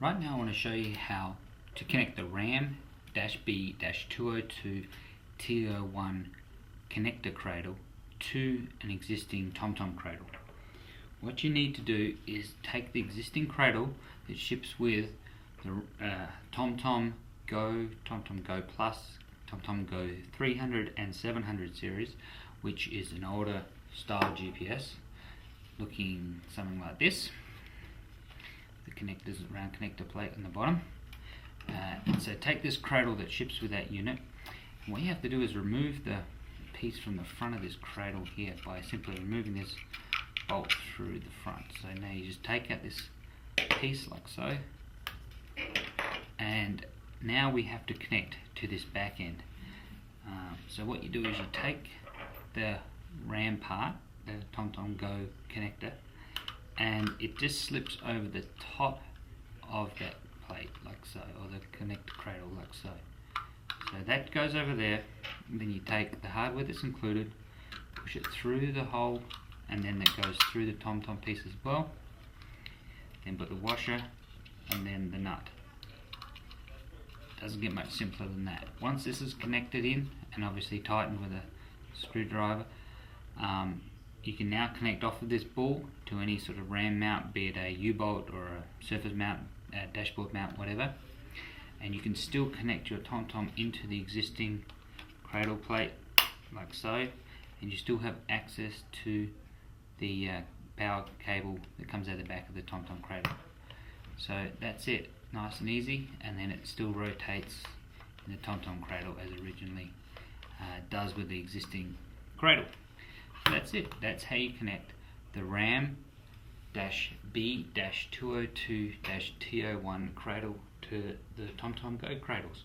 Right now I want to show you how to connect the RAM-B-202-TO1 connector cradle to an existing TomTom cradle. What you need to do is take the existing cradle that ships with the TomTom Go Plus, TomTom Go 300 and 700 series, which is an older style GPS looking something like this. The connectors, round connector plate on the bottom. So take this cradle that ships with that unit, and what you have to do is remove the piece from the front of this cradle here by simply removing this bolt through the front. So now you just take out this piece like so, and now we have to connect to this back end. So what you do is you take the RAM part, the TomTom Go connector, and it just slips over the top of that plate like so, or the connector cradle like so. So that goes over there, and then you take the hardware that's included, push it through the hole, and then that goes through the TomTom piece as well. Then put the washer and then the nut. Doesn't get much simpler than that. Once this is connected in and obviously tightened with a screwdriver, you can now connect off of this ball to any sort of RAM mount, be it a U-bolt or a surface mount, a dashboard mount, whatever. And you can still connect your TomTom into the existing cradle plate like so, and you still have access to the power cable that comes out the back of the TomTom cradle. So that's it, nice and easy, and then it still rotates in the TomTom cradle as originally does with the existing cradle. So that's it, that's how you connect the RAM-B-202-TO1 cradle to the TomTom Go cradles.